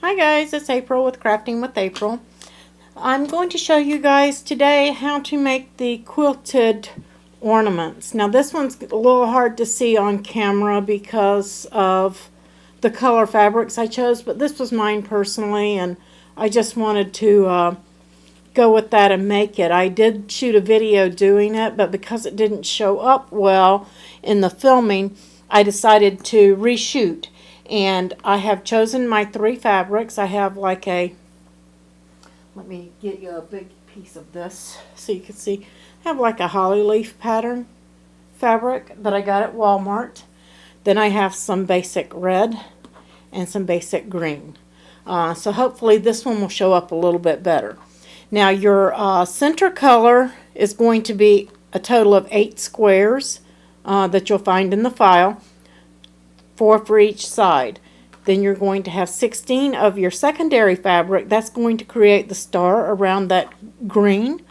Hi guys, it's April with Crafting with April. I'm going to show you guys today how to make the quilted ornaments. Now this one's a little hard to see on camera because of the color fabrics I chose, but this was mine personally and I just wanted to go with that and make it. I did shoot a video doing it, but because it didn't show up well in the filming, I decided to reshoot. And I have chosen my 3 fabrics. I have like a, let me get you a big piece of this so you can see. I have like a holly leaf pattern fabric that I got at Walmart. Then I have some basic red and some basic green. So hopefully this one will show up a little bit better. Now your center color is going to be a total of 8 squares that you'll find in the file. 4 for each side. Then you're going to have 16 of your secondary fabric. That's going to create the star around that green.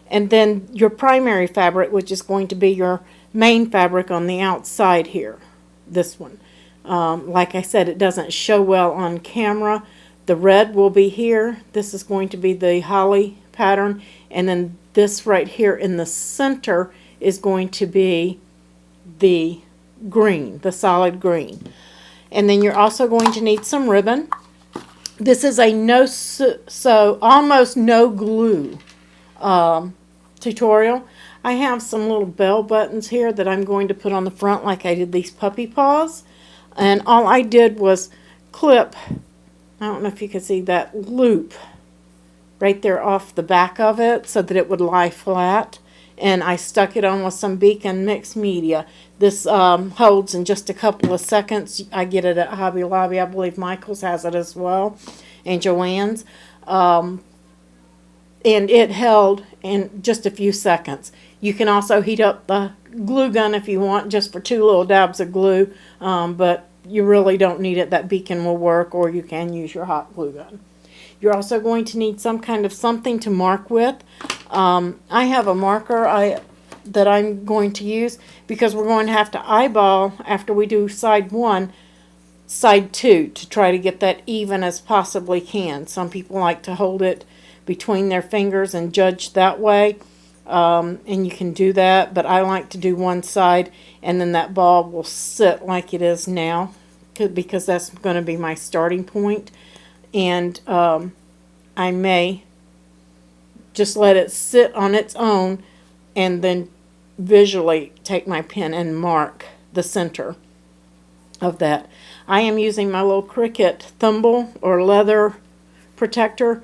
And then your primary fabric, which is going to be your main fabric on the outside here. This one. Like I said, it doesn't show well on camera. The red will be here. This is going to be the holly pattern. And then this right here in the center is going to be the green, the solid green. And then you're also going to need some ribbon. This is a almost no glue tutorial. I have some little bell buttons here that I'm going to put on the front like I did these puppy paws. And all I did was clip, I don't know if you can see that loop right there off the back of it so that it would lie flat. And I stuck it on with some Beacon mixed media. This holds in just a couple of seconds. I get it at Hobby Lobby. I believe Michael's has it as well, and Joann's. And it held in just a few seconds. You can also heat up the glue gun if you want, just for 2 little dabs of glue, but you really don't need it. That Beacon will work, or you can use your hot glue gun. You're also going to need some kind of something to mark with. I have a marker that I'm going to use because we're going to have to eyeball after we do side 1, side 2 to try to get that even as possibly can. Some people like to hold it between their fingers and judge that way, and you can do that, but I like to do one side and then that ball will sit like it is now because that's going to be my starting point. And I may just let it sit on its own and then visually take my pen and mark the center of that. I am using my little Cricut thimble or leather protector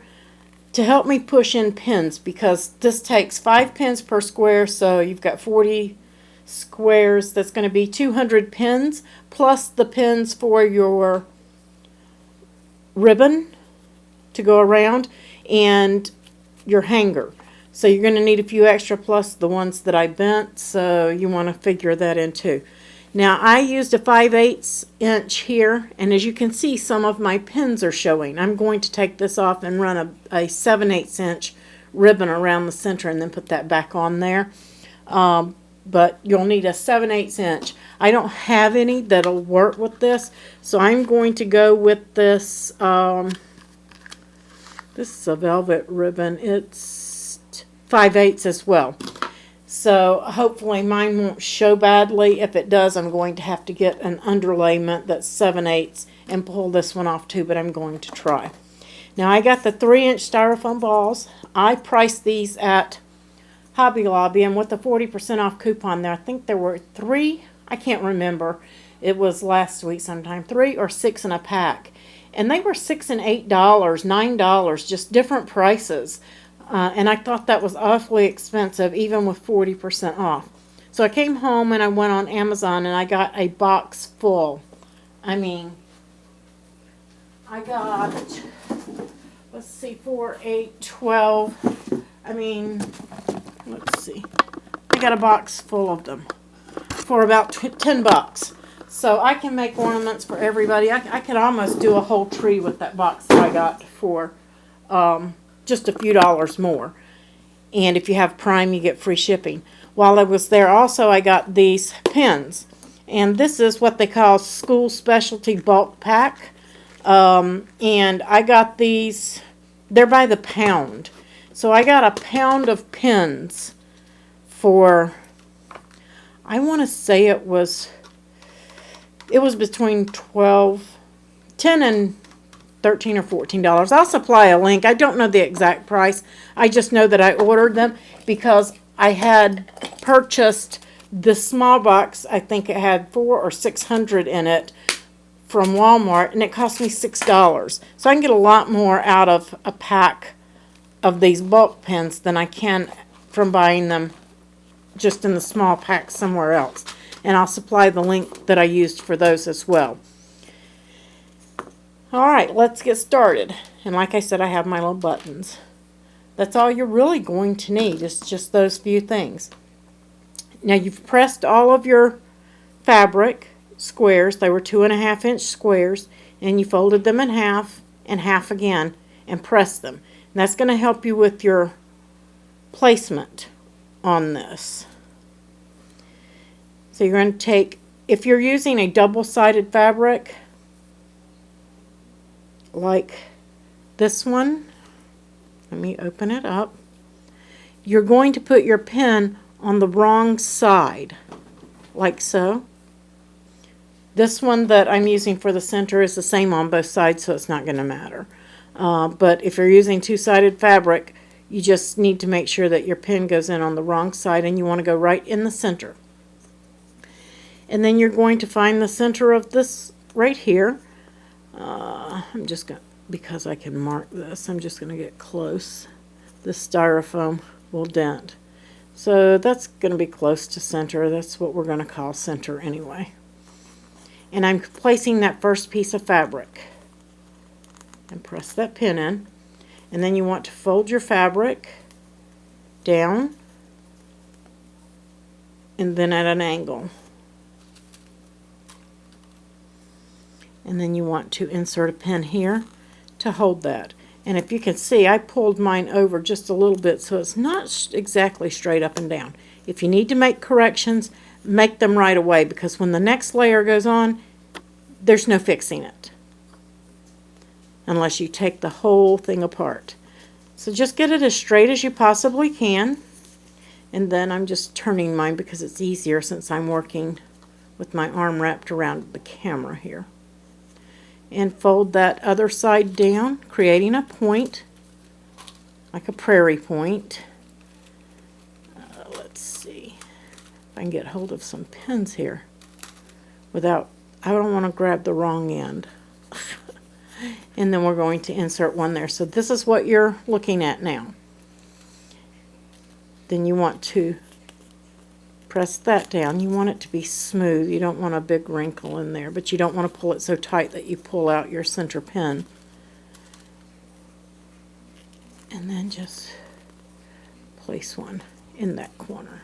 to help me push in pins because this takes 5 pins per square, so you've got 40 squares. That's going to be 200 pins plus the pins for your ribbon to go around and your hanger. So you're going to need a few extra plus the ones that I bent, so you want to figure that in too. Now I used a 5/8 inch here, and as you can see some of my pins are showing. I'm going to take this off and run a 7/8 inch ribbon around the center and then put that back on there. But you'll need a 7/8 inch. I don't have any that'll work with this, so I'm going to go with this. This is a velvet ribbon. It's 5/8 as well. So hopefully mine won't show badly. If it does, I'm going to have to get an underlayment that's 7/8 and pull this one off too, but I'm going to try. Now I got the 3-inch styrofoam balls. I priced these at Hobby Lobby, and with the 40% off coupon there, I think there were 3, I can't remember, it was last week sometime, 3 or 6 in a pack, and they were $6 and $8, $9, just different prices, and I thought that was awfully expensive even with 40% off. So I came home and I went on Amazon and I got a box full. I mean, I got, let's see, 4, 8, 12, I mean, let's see. I got a box full of them for about 10 bucks. So I can make ornaments for everybody. I could almost do a whole tree with that box that I got for just a few dollars more. And if you have Prime, you get free shipping. While I was there also, I got these pins. And this is what they call School Specialty Bulk Pack. And I got these, they're by the pound. So I got a pound of pins for, I want to say it was between 10 and 13 or $14. I'll supply a link. I don't know the exact price. I just know that I ordered them because I had purchased this small box. I think it had 400 or 600 in it from Walmart, and it cost me $6. So I can get a lot more out of a pack of these bulk pens than I can from buying them just in the small pack somewhere else. And I'll supply the link that I used for those as well. Alright, let's get started. And like I said, I have my little buttons. That's all you're really going to need, is just those few things. Now you've pressed all of your fabric squares. They were 2.5 inch squares, and you folded them in half and half again and pressed them. And that's going to help you with your placement on this. So you're going to take, if you're using a double-sided fabric like this one, let me open it up, you're going to put your pen on the wrong side, like so. This one that I'm using for the center is the same on both sides, so it's not going to matter. But if you're using two-sided fabric, you just need to make sure that your pen goes in on the wrong side, and you want to go right in the center. And then you're going to find the center of this right here. I'm just going to, because I can mark this, I'm just going to get close. This styrofoam will dent. So that's going to be close to center. That's what we're going to call center anyway. And I'm placing that first piece of fabric. And press that pin in. And then you want to fold your fabric down and then at an angle. And then you want to insert a pin here to hold that. And if you can see, I pulled mine over just a little bit so it's not exactly straight up and down. If you need to make corrections, make them right away, because when the next layer goes on, there's no fixing it unless you take the whole thing apart. So just get it as straight as you possibly can. And then I'm just turning mine because it's easier since I'm working with my arm wrapped around the camera here. And fold that other side down, creating a point, like a prairie point. Let's see if I can get hold of some pins here without, I don't want to grab the wrong end. And then we're going to insert one there. So this is what you're looking at now. Then you want to press that down. You want it to be smooth. You don't want a big wrinkle in there, but you don't want to pull it so tight that you pull out your center pin. And then just place one in that corner.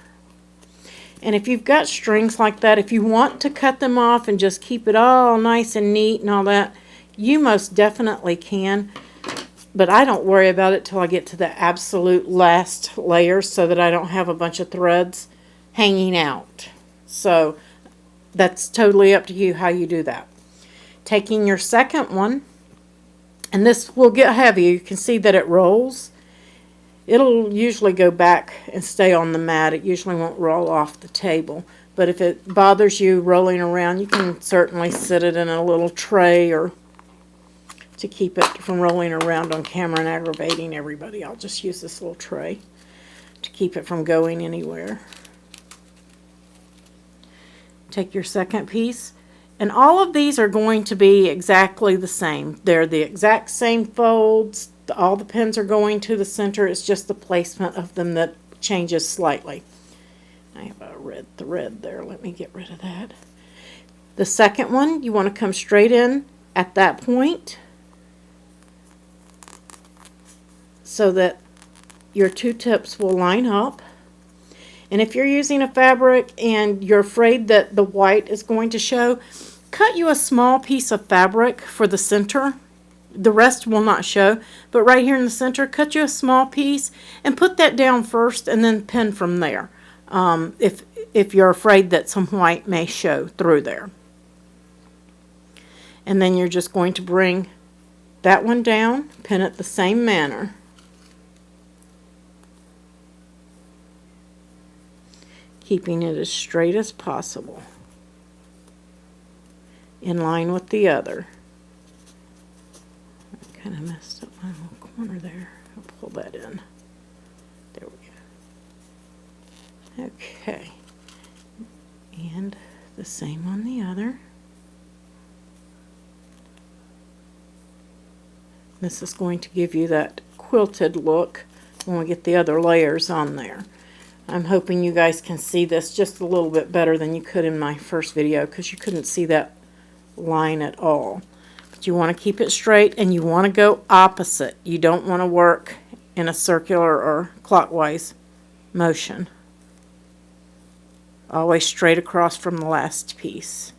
And if you've got strings like that, if you want to cut them off and just keep it all nice and neat and all that, you most definitely can. But I don't worry about it till I get to the absolute last layer so that I don't have a bunch of threads hanging out. So that's totally up to you how you do that. Taking your second one, and this will get heavy. You can see that it rolls. It'll usually go back and stay on the mat. It usually won't roll off the table. But if it bothers you rolling around, you can certainly sit it in a little tray or to keep it from rolling around on camera and aggravating everybody. I'll just use this little tray to keep it from going anywhere. Take your second piece, and all of these are going to be exactly the same. They're the exact same folds. All the pins are going to the center. It's just the placement of them that changes slightly. I have a red thread there. Let me get rid of that. The second one, you want to come straight in at that point so that your two tips will line up. And if you're using a fabric and you're afraid that the white is going to show, cut you a small piece of fabric for the center. The rest will not show, but right here in the center, cut you a small piece and put that down first and then pin from there. If you're afraid that some white may show through there. And then you're just going to bring that one down, pin it the same manner. Keeping it as straight as possible, in line with the other. I kind of messed up my little corner there. I'll pull that in. There we go. Okay. And the same on the other. This is going to give you that quilted look when we get the other layers on there. I'm hoping you guys can see this just a little bit better than you could in my first video, because you couldn't see that line at all. But you want to keep it straight, and you want to go opposite. You don't want to work in a circular or clockwise motion. Always straight across from the last piece.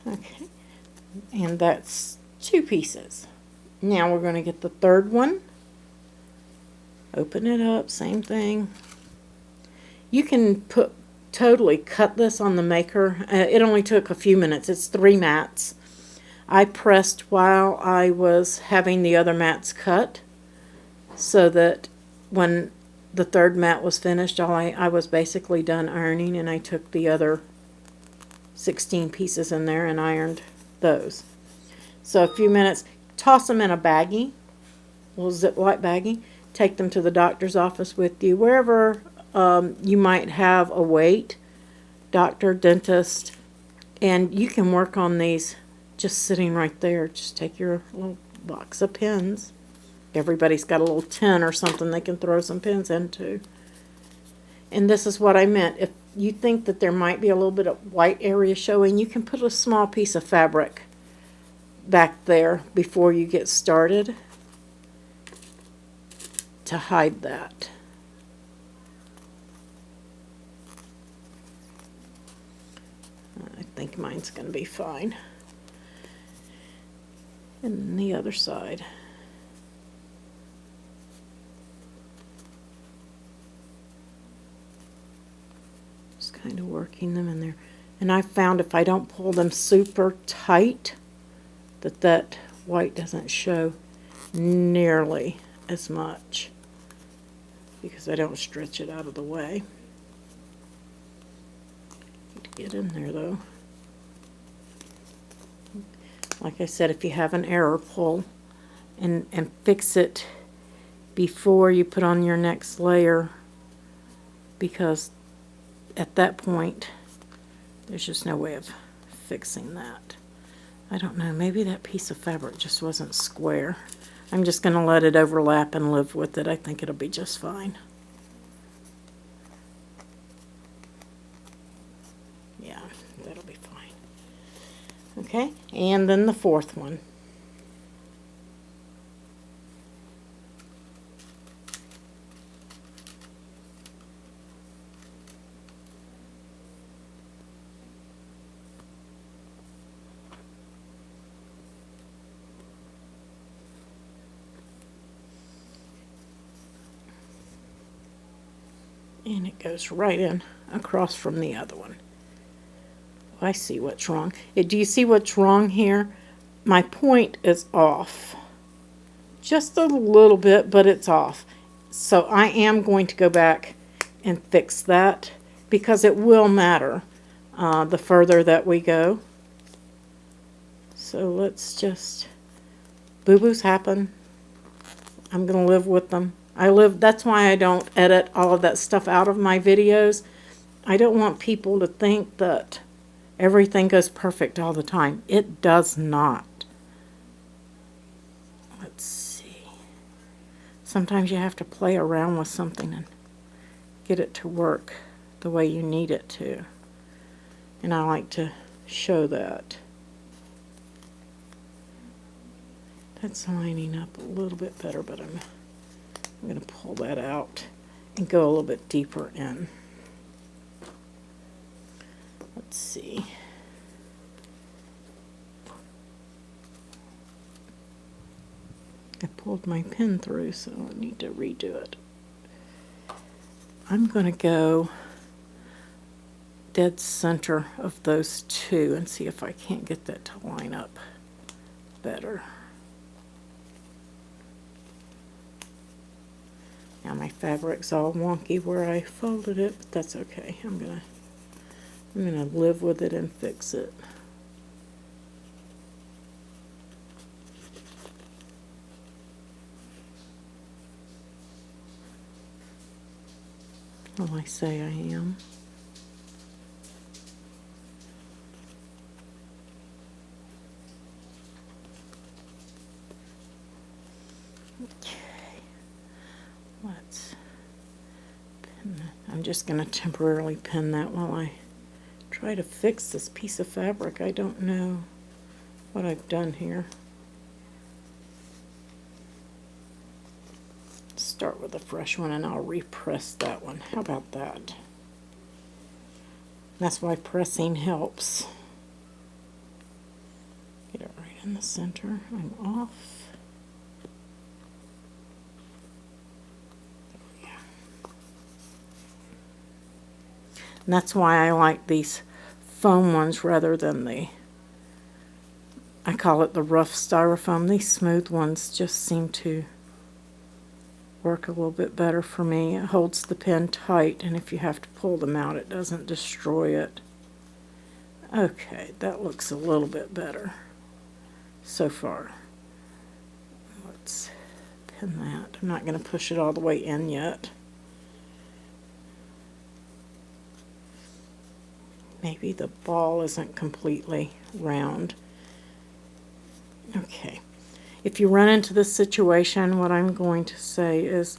Okay, and that's 2 pieces. Now we're going to get the third one. Open it up, same thing. You can totally cut this on the maker. It only took a few minutes. It's 3 mats. I pressed while I was having the other mats cut, so that when the third mat was finished, I was basically done ironing, and I took the other 16 pieces in there and ironed those. So a few minutes. Toss them in a baggie, a little Ziploc baggie. Take them to the doctor's office with you, wherever you might have a wait, doctor, dentist, and you can work on these just sitting right there. Just take your little box of pins. Everybody's got a little tin or something they can throw some pins into. And this is what I meant. If you think that there might be a little bit of white area showing, you can put a small piece of fabric back there before you get started to hide that. I think mine's going to be fine. And then the other side. Kind of working them in there, and I found if I don't pull them super tight, that white doesn't show nearly as much, because I don't stretch it out of the way. Need to get in there though. Like I said, if you have an error, pull and fix it before you put on your next layer, because at that point, there's just no way of fixing that. I don't know, maybe that piece of fabric just wasn't square. I'm just going to let it overlap and live with it. I think it'll be just fine. Yeah, that'll be fine. Okay, and then the fourth one. And it goes right in across from the other one. I see what's wrong. Do you see what's wrong here? My point is off. Just a little bit, but it's off. So I am going to go back and fix that, because it will matter the further that we go. So let's just, boo-boos happen. I'm going to live with them. That's why I don't edit all of that stuff out of my videos. I don't want people to think that everything goes perfect all the time. It does not. Let's see. Sometimes you have to play around with something and get it to work the way you need it to. And I like to show that. That's lining up a little bit better, but I'm going to pull that out and go a little bit deeper in. Let's see. I pulled my pin through, so I need to redo it. I'm going to go dead center of those two and see if I can't get that to line up better. Now my fabric's all wonky where I folded it, but that's okay. I'm gonna live with it and fix it. Well, I say I am. Okay. Let's pin that. I'm just going to temporarily pin that while I try to fix this piece of fabric. I don't know what I've done here. Start with a fresh one and I'll repress that one. How about that? That's why pressing helps. Get it right in the center. I'm off. There we go. And that's why I like these foam ones rather than I call it the rough styrofoam. These smooth ones just seem to work a little bit better for me. It holds the pen tight, and if you have to pull them out, it doesn't destroy it. Okay, that looks a little bit better so far. Let's pin that. I'm not going to push it all the way in yet. Maybe the ball isn't completely round. Okay. If you run into this situation, what I'm going to say is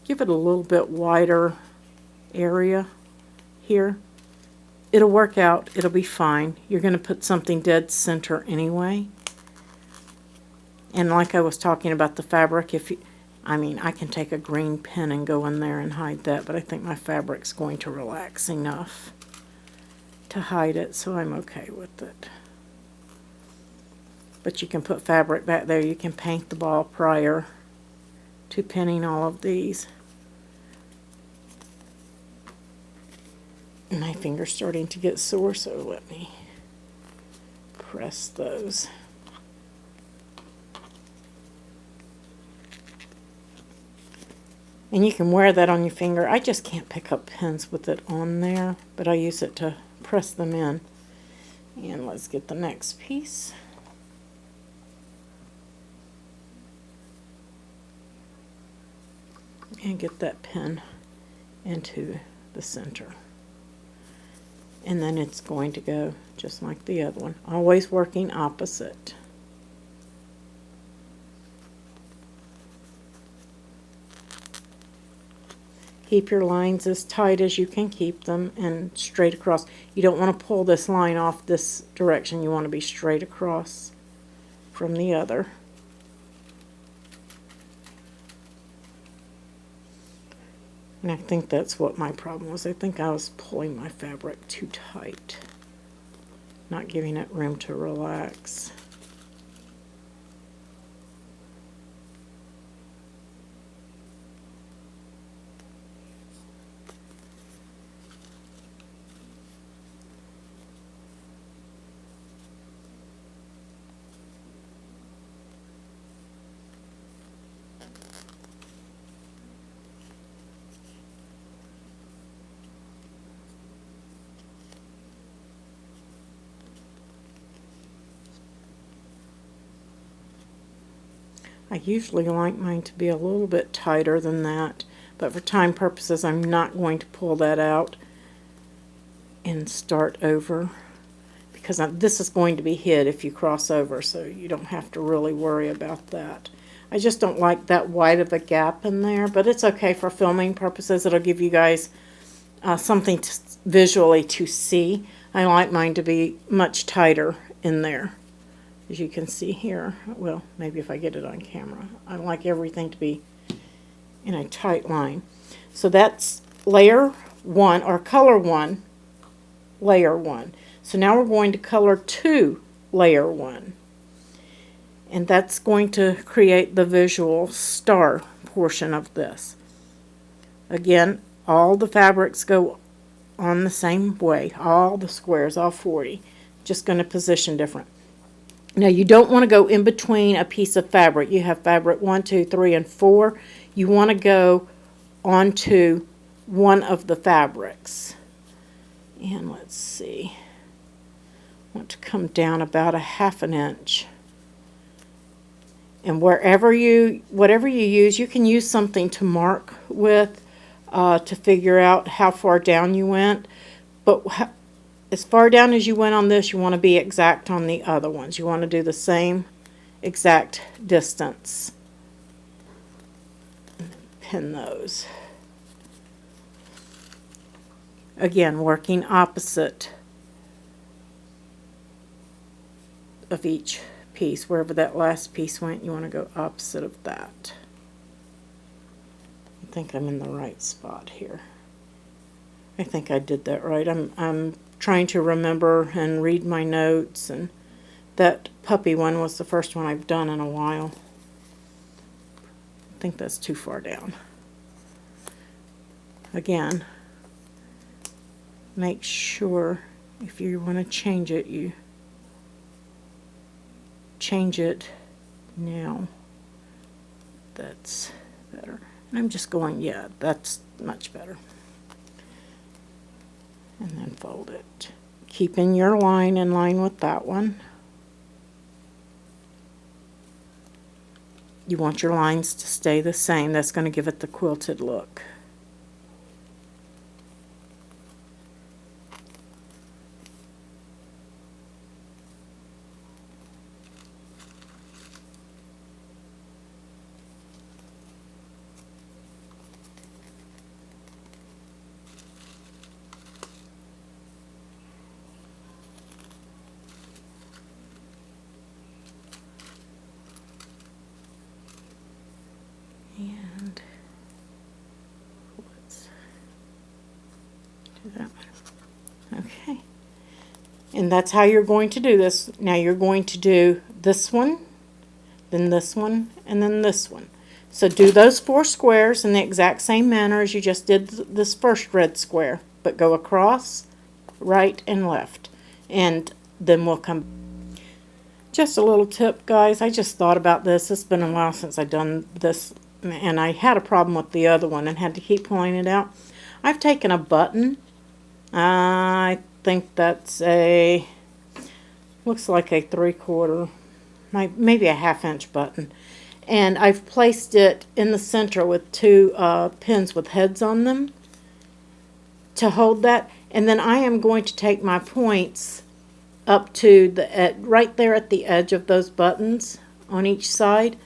give it a little bit wider area here. It'll work out. It'll be fine. You're going to put something dead center anyway. And like I was talking about the fabric, I can take a green pen and go in there and hide that, but I think my fabric's going to relax enough to hide it, so I'm okay with it. But you can put fabric back there. You can paint the ball prior to pinning all of these. My finger's starting to get sore, so let me press those. And you can wear that on your finger. I just can't pick up pins with it on there, but I use it to press them in. And let's get the next piece. And get that pin into the center. And then it's going to go just like the other one. Always working opposite. Keep your lines as tight as you can keep them and straight across. You don't want to pull this line off this direction. You want to be straight across from the other. And I think that's what my problem was. I think I was pulling my fabric too tight, not giving it room to relax. I usually like mine to be a little bit tighter than that, but for time purposes I'm not going to pull that out and start over, because this is going to be hid if you cross over, so you don't have to really worry about that. I just don't like that wide of a gap in there, but it's okay for filming purposes. It'll give you guys something visually to see. I like mine to be much tighter in there. As you can see here, well, maybe if I get it on camera, I like everything to be in a tight line. So that's layer 1, or color 1, layer 1. So now we're going to color 2, layer 1. And that's going to create the visual star portion of this. Again, all the fabrics go on the same way. All the squares, all 40. Just going to position different. Now you don't want to go in between a piece of fabric. You have fabric 1, 2, 3, and 4. You want to go onto one of the fabrics. And let's see. I want to come down about a 1/2 inch. And whatever you use, you can use something to mark with to figure out how far down you went. But as far down as you went on this, you want to be exact on the other ones. You want to do the same exact distance. And then pin those. Again, working opposite of each piece. Wherever that last piece went, you want to go opposite of that. I think I'm in the right spot here. I think I did that right. I'm trying to remember and read my notes, and that puppy one was the first one I've done in a while. I think that's too far down. Again, make sure if you want to change it, you change it now. That's better. And I'm just going, yeah, that's much better. And then fold it. Keeping your line in line with that one. You want your lines to stay the same. That's going to give it the quilted look. And let's do that one. Okay. And that's how you're going to do this. Now you're going to do this one, then this one, and then this one. So do those 4 squares in the exact same manner as you just did this first red square, but go across, right, and left. And then we'll come. Just a little tip, guys. I just thought about this. It's been a while since I've done this, and I had a problem with the other one and had to keep pulling it out. I've taken a button. I think that's looks like a 3/4, maybe a 1/2 inch button. And I've placed it in the center with 2 pins with heads on them to hold that. And then I am going to take my points up to the right there at the edge of those buttons on each side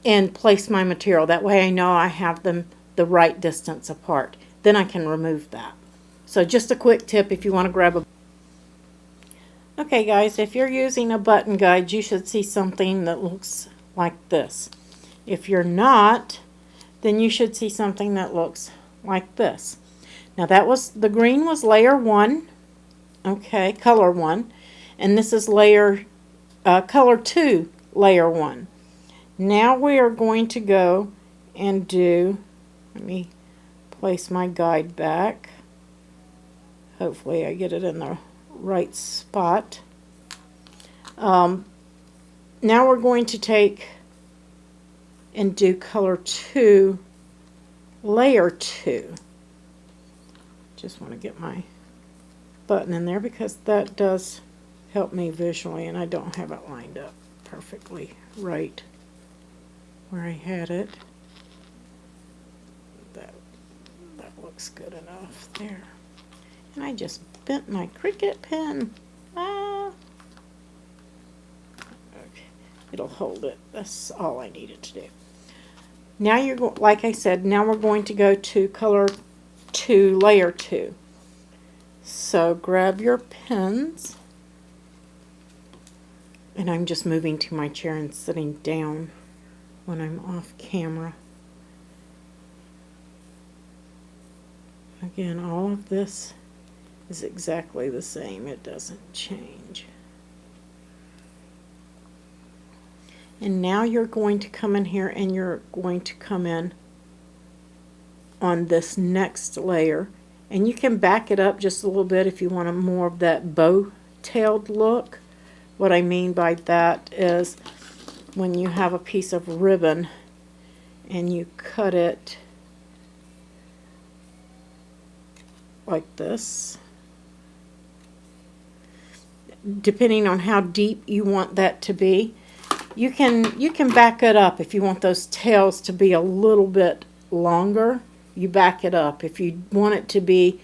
and place my material. That way I know I have them the right distance apart. Then I can remove that. So just a quick tip if you want to grab a... Okay guys, if you're using a button guide, you should see something that looks like this. If you're not, then you should see something that looks like this. Now the green was layer 1, okay, color 1, and this is color 2, layer 1. Now we are going to go and do, let me place my guide back. Hopefully I get it in the right spot. Now we're going to take and do color 2, layer 2. Just want to get my button in there because that does help me visually, and I don't have it lined up perfectly right where I had it. That looks good enough there. And I just bent my Cricut pen. Okay. It'll hold it. That's all I needed to do. Now like I said, now we're going to go to color 2, layer 2. So grab your pens, and I'm just moving to my chair and sitting down when I'm off camera. Again, all of this is exactly the same. It doesn't change. And now you're going to come in here and you're going to come in on this next layer. And you can back it up just a little bit if you want more of that bow-tailed look. What I mean by that is when you have a piece of ribbon and you cut it like this, depending on how deep you want that to be, you can back it up. If you want those tails to be a little bit longer, you back it up. If you want it to be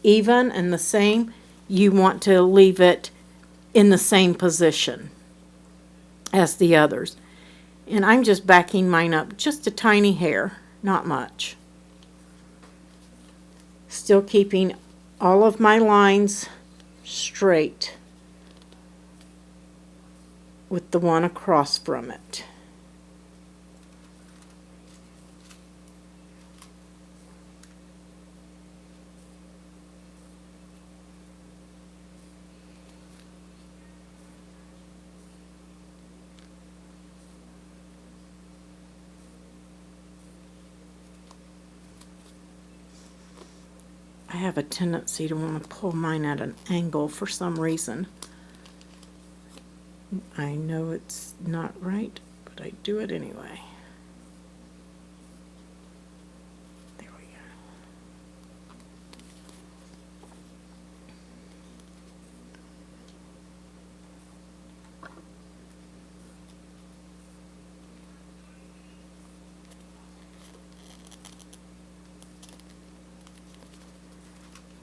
even and the same, you want to leave it in the same position as the others. And I'm just backing mine up just a tiny hair, not much. Still keeping all of my lines straight with the one across from it. I have a tendency to want to pull mine at an angle for some reason. I know it's not right, but I do it anyway. There we go.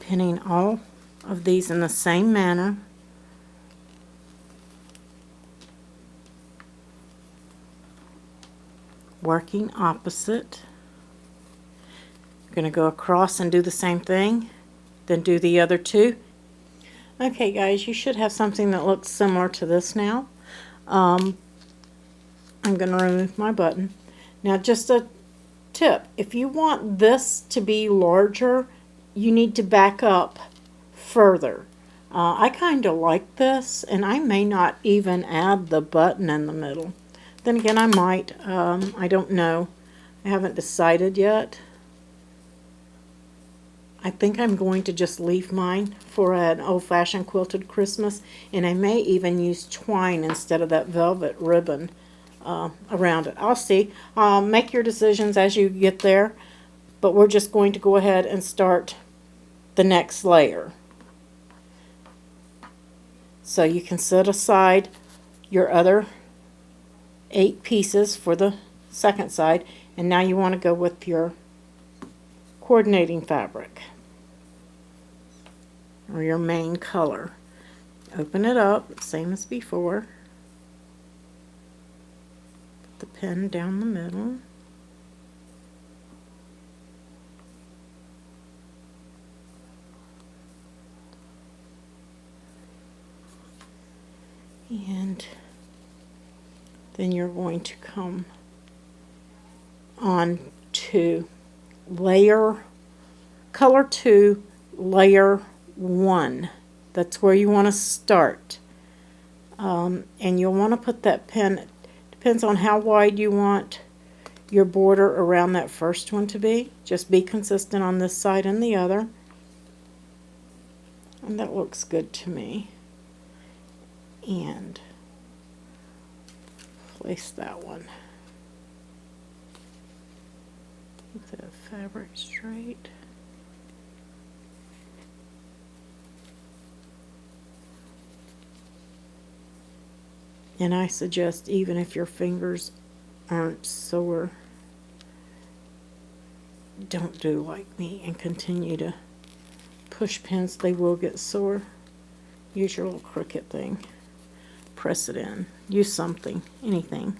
Pinning all of these in the same manner. Working opposite. I'm going to go across and do the same thing, then do the other two. Okay guys, you should have something that looks similar to this now. I'm going to remove my button. Now just a tip, if you want this to be larger, you need to back up further. I kind of like this, and I may not even add the button in the middle. Then again, I might. I don't know. I haven't decided yet. I think I'm going to just leave mine for an old-fashioned quilted Christmas, and I may even use twine instead of that velvet ribbon around it. I'll see. Make your decisions as you get there, but we're just going to go ahead and start the next layer. So you can set aside your other 8 pieces for the second side, and now you want to go with your coordinating fabric or your main color. Open it up, same as before. Put the pen down the middle. And then you're going to come on to color 2, layer 1. That's where you want to start. And you'll want to put that pen, depends on how wide you want your border around that first one to be. Just be consistent on this side and the other. And that looks good to me. And place that one. Keep the fabric straight. And I suggest, even if your fingers aren't sore, don't do like me and continue to push pins. They will get sore. Use your little Cricut thing. Press it in. Use something, anything.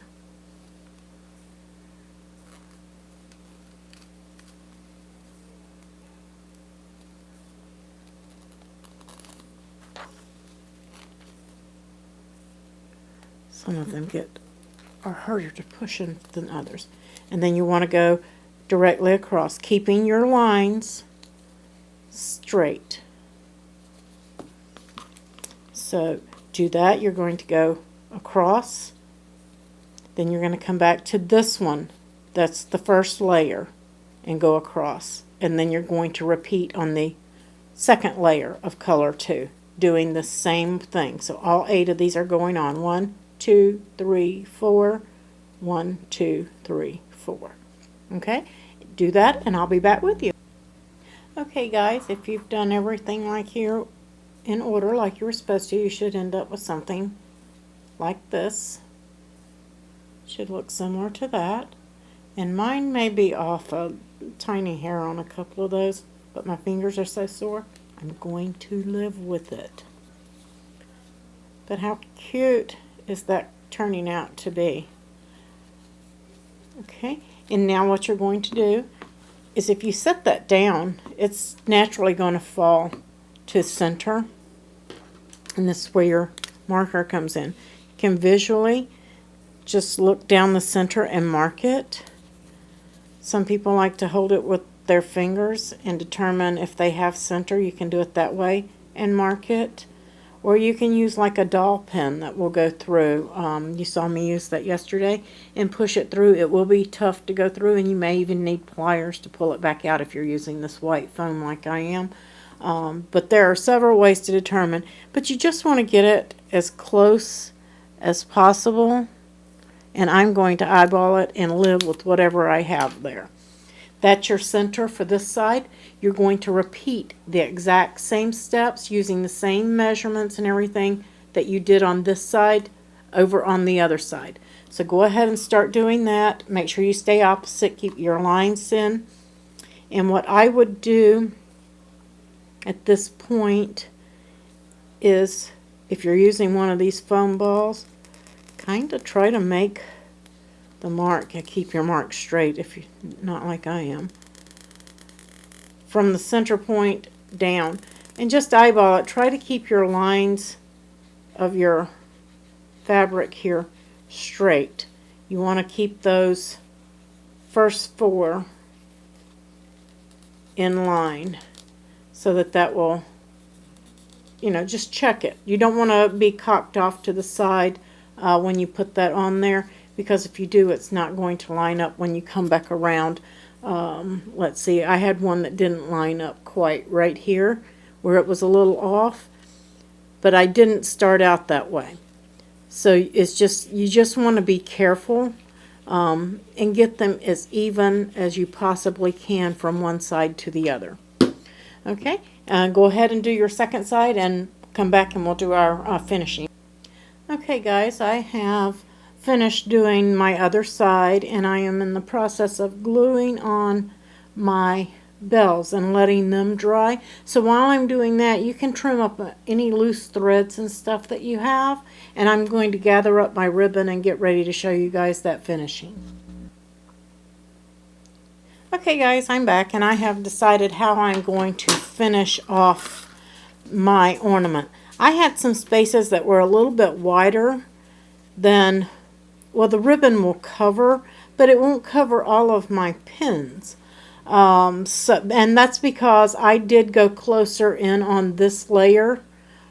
Some of them are harder to push in than others. And then you want to go directly across, keeping your lines straight. So do that. You're going to go across Then you're going to come back to this one. That's the first layer, and go across. And then you're going to repeat on the second layer of color 2, doing the same thing. So all 8 of these are going on. 1, 2, 3, 4. 1, 2, 3, 4. Okay? Do that and I'll be back with you. Okay guys, if you've done everything like here in order like you were supposed to, you should end up with something like this. Should look similar to that. And mine may be off a tiny hair on a couple of those, but my fingers are so sore, I'm going to live with it. But how cute is that turning out to be? Okay, and now what you're going to do is if you set that down, it's naturally going to fall to center. And this is where your marker comes in. You can visually just look down the center and mark it. Some people like to hold it with their fingers and determine if they have center. You can do it that way and mark it. Or you can use like a doll pen that will go through. You saw me use that yesterday, and push it through. It will be tough to go through, and you may even need pliers to pull it back out if you're using this white foam like I am. But there are several ways to determine. But you just want to get it as close as possible. And I'm going to eyeball it and live with whatever I have there. That's your center for this side. You're going to repeat the exact same steps using the same measurements and everything that you did on this side over on the other side. So go ahead and start doing that. Make sure you stay opposite, keep your lines in. And what I would do at this point is, if you're using one of these foam balls, kind of try to make the mark, and keep your mark straight if you're not like I am, from the center point down, and just eyeball it. Try to keep your lines of your fabric here straight. You want to keep those first 4 in line so that will, you know, just check it. You don't want to be cocked off to the side when you put that on there, because if you do, it's not going to line up when you come back around. Let's see, I had one that didn't line up quite right here where it was a little off, but I didn't start out that way. So it's just, you just want to be careful and get them as even as you possibly can from one side to the other. Okay, go ahead and do your second side and come back and we'll do our finishing. Okay guys, I have finished doing my other side, and I am in the process of gluing on my bells and letting them dry. So while I'm doing that, you can trim up any loose threads and stuff that you have, and I'm going to gather up my ribbon and get ready to show you guys that finishing. Okay guys, I'm back, and I have decided how I'm going to finish off my ornament. I had some spaces that were a little bit wider than, well, the ribbon will cover, but it won't cover all of my pins. And that's because I did go closer in on this layer,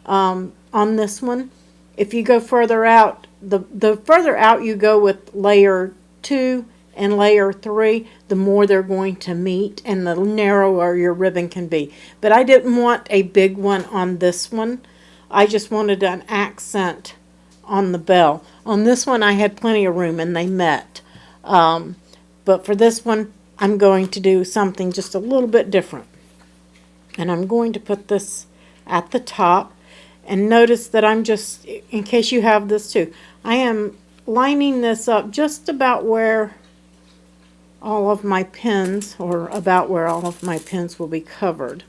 on this one. If you go further out, the further out you go with layer 2 and layer 3, the more they're going to meet and the narrower your ribbon can be. But I didn't want a big one on this one. I just wanted an accent on the bell. On this one I had plenty of room and they met. But for this one I'm going to do something just a little bit different. And I'm going to put this at the top. And notice that I'm just, in case you have this too, I am lining this up just about where all of my pins, or about where all of my pins will be covered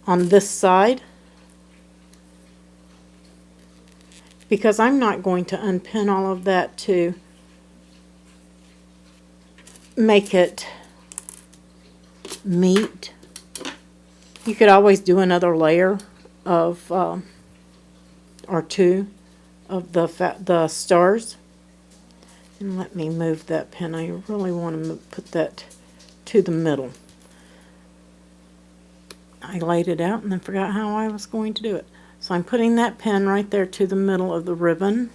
on this side. Because I'm not going to unpin all of that to make it meet. You could always do another layer of or 2 of the stars. And let me move that pin. I really want to put that to the middle. I laid it out and then forgot how I was going to do it. So I'm putting that pin right there to the middle of the ribbon.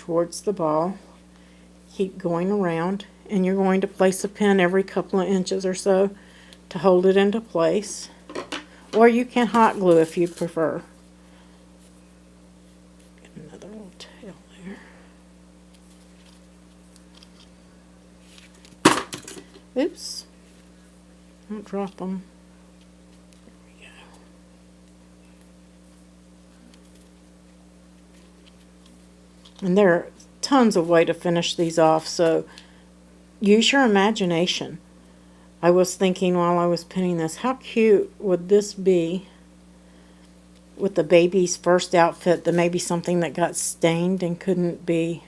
towards the ball. Keep going around, and you're going to place a pin every couple of inches or so to hold it into place. Or you can hot glue if you prefer. Get another little tail there. Oops. Don't drop them. There we go. And there are tons of way to finish these off, so use your imagination. I was thinking while I was pinning this, how cute would this be with the baby's first outfit, the maybe something that got stained and couldn't be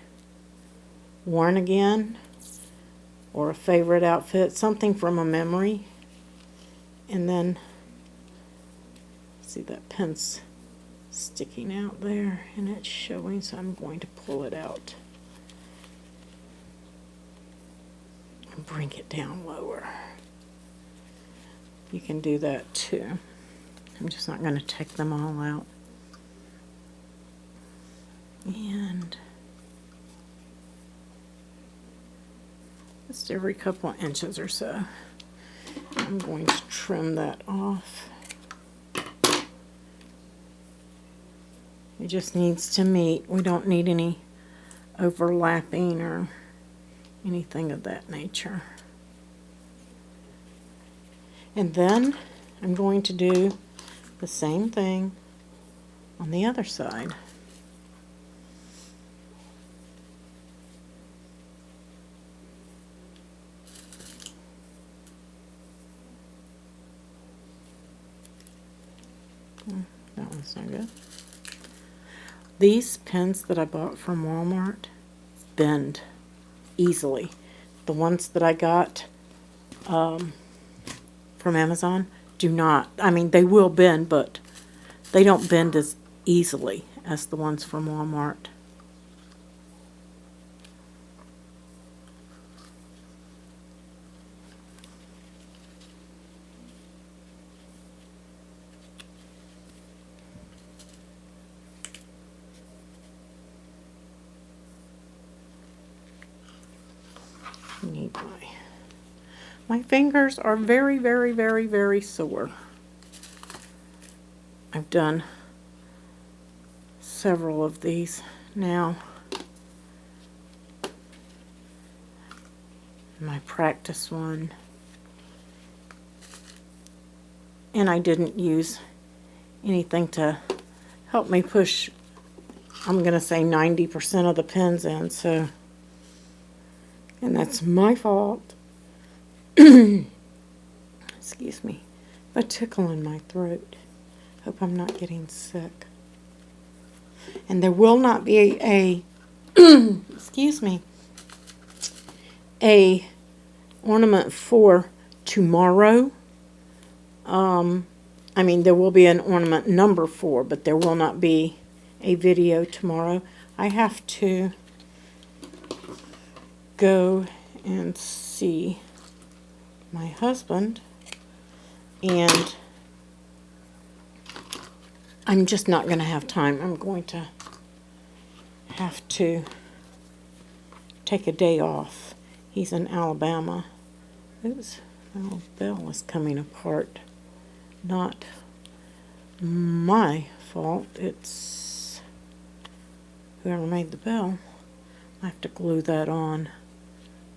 worn again, or a favorite outfit, something from a memory. And then, see that pin's sticking out there and it's showing, so I'm going to pull it out and bring it down lower. You can do that too. I'm just not going to take them all out. And just every couple of inches or so, I'm going to trim that off. It just needs to meet. We don't need any overlapping or anything of that nature. And then I'm going to do the same thing on the other side. That one's not good. These pins that I bought from Walmart bend easily. The ones that I got from Amazon do not. I mean, they will bend, but they don't bend as easily as the ones from Walmart. Need my fingers are very, very, very, very sore. I've done several of these now. My practice one. And I didn't use anything to help me push, I'm going to say 90% of the pins in, so, and that's my fault. Excuse me. A tickle in my throat. Hope I'm not getting sick. And there will not be a excuse me, a ornament for tomorrow. I mean, there will be an ornament number 4, but there will not be a video tomorrow. I have to go and see my husband, and I'm just not going to have time. I'm going to have to take a day off. He's in Alabama. Oops, my little bell is coming apart. Not my fault. It's whoever made the bell. I have to glue that on.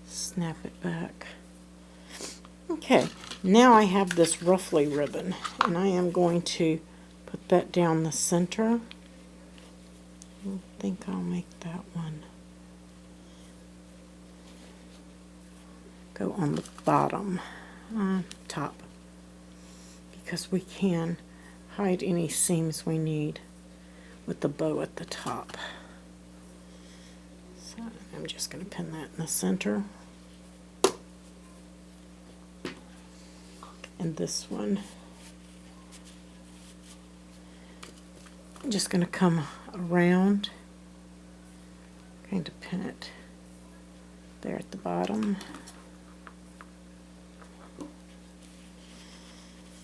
Snap it back. Okay, now I have this ruffly ribbon, and I am going to put that down the center. I think I'll make that one go on the bottom, top, because we can hide any seams we need with the bow at the top. So I'm just going to pin that in the center. And this one, I'm just going to come around, going to pin it there at the bottom.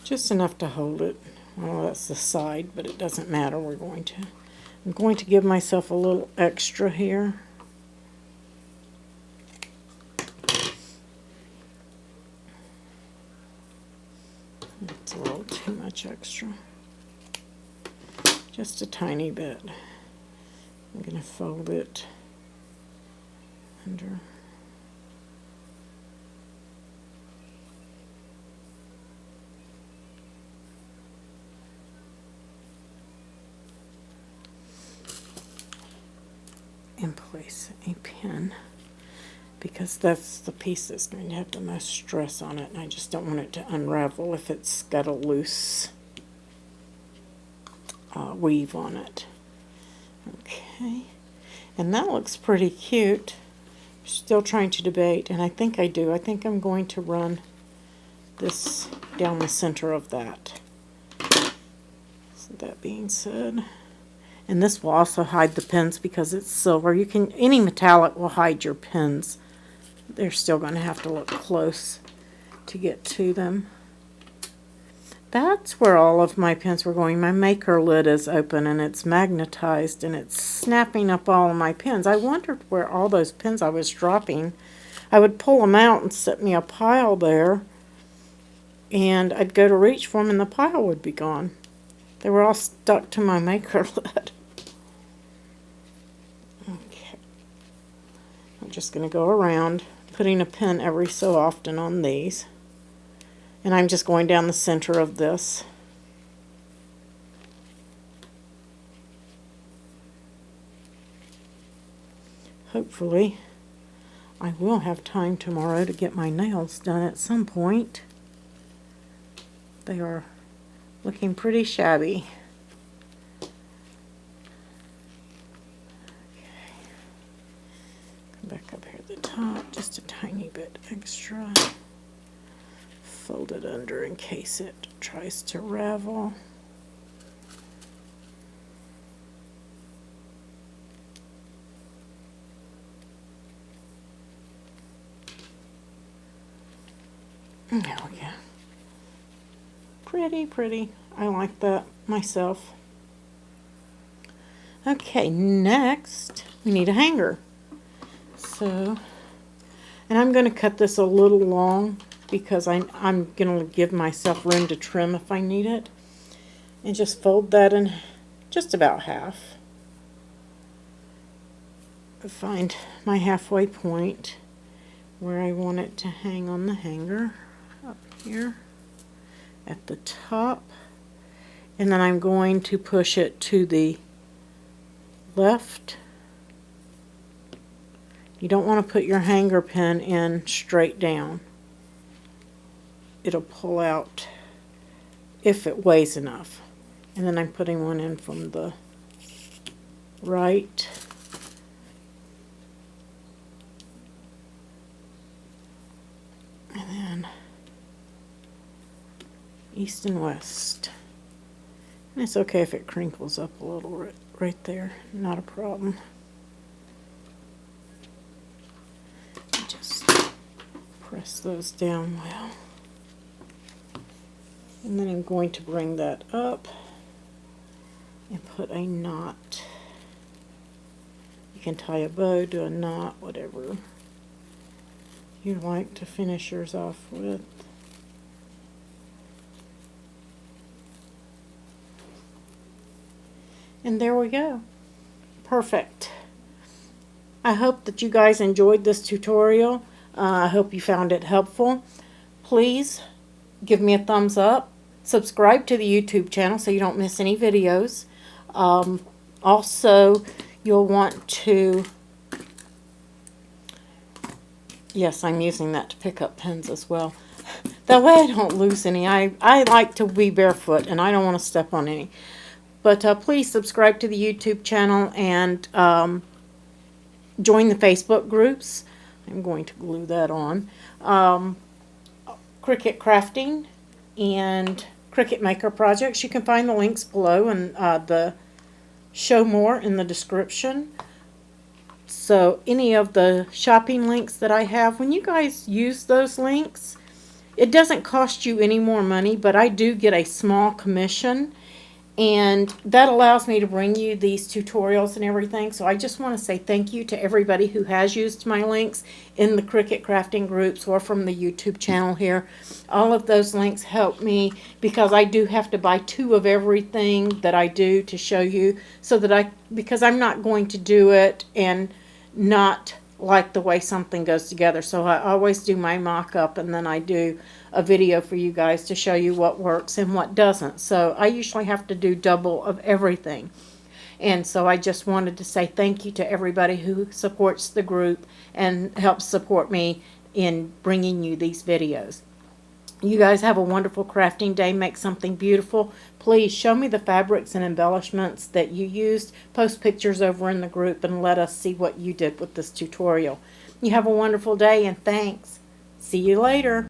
Just enough to hold it. Well, that's the side, but it doesn't matter. I'm going to give myself a little extra here. That's a little too much extra. Just a tiny bit. I'm going to fold it under. And place a pin, because that's the piece that's going to have the most stress on it, and I just don't want it to unravel if it's got a loose weave on it. Okay, and that looks pretty cute. Still trying to debate, and I think I do. I think I'm going to run this down the center of that. So that being said, and this will also hide the pins because it's silver. You can, any metallic will hide your pins. They're still going to have to look close to get to them. That's where all of my pins were going. My maker lid is open and it's magnetized and it's snapping up all of my pins. I wondered where all those pins I was dropping. I would pull them out and set me a pile there, and I'd go to reach for them and the pile would be gone. They were all stuck to my maker lid. Okay. I'm just going to go around putting a pin every so often on these. And I'm just going down the center of this. Hopefully, I will have time tomorrow to get my nails done at some point. They are looking pretty shabby. Okay. Come back up here at the top, just a tiny bit extra. Fold it under in case it tries to ravel. There we go. Pretty, pretty. I like that myself. Okay, next we need a hanger. So, and I'm going to cut this a little long, because I'm going to give myself room to trim if I need it. And just fold that in just about half. Find my halfway point where I want it to hang on the hanger, up here at the top. And then I'm going to push it to the left. You don't want to put your hanger pin in straight down. It'll pull out if it weighs enough. And then I'm putting one in from the right. And then east and west. And it's okay if it crinkles up a little right there. Not a problem. Just press those down well. And then I'm going to bring that up and put a knot. You can tie a bow, do a knot, whatever you like to finish yours off with. And there we go. Perfect. I hope that you guys enjoyed this tutorial. I hope you found it helpful. Please give me a thumbs up. Subscribe to the YouTube channel so you don't miss any videos. Also, you'll want to... Yes, I'm using that to pick up pins as well. That way I don't lose any. I like to be barefoot and I don't want to step on any. But please subscribe to the YouTube channel and join the Facebook groups. I'm going to glue that on. Cricut Crafting and Cricut Maker Projects. You can find the links below and the show more in the description. So any of the shopping links that I have, when you guys use those links, it doesn't cost you any more money, but I do get a small commission. And that allows me to bring you these tutorials and everything. So I just want to say thank you to everybody who has used my links in the Cricut crafting groups or from the YouTube channel here. All of those links help me because I do have to buy 2 of everything that I do to show you, so that because I'm not going to do it and not like the way something goes together. So I always do my mock-up, and then I do a video for you guys to show you what works and what doesn't. So I usually have to do double of everything. And so I just wanted to say thank you to everybody who supports the group and helps support me in bringing you these videos. You guys have a wonderful crafting day. Make something beautiful. Please show me the fabrics and embellishments that you used. Post pictures over in the group and let us see what you did with this tutorial. You have a wonderful day, and thanks. See you later.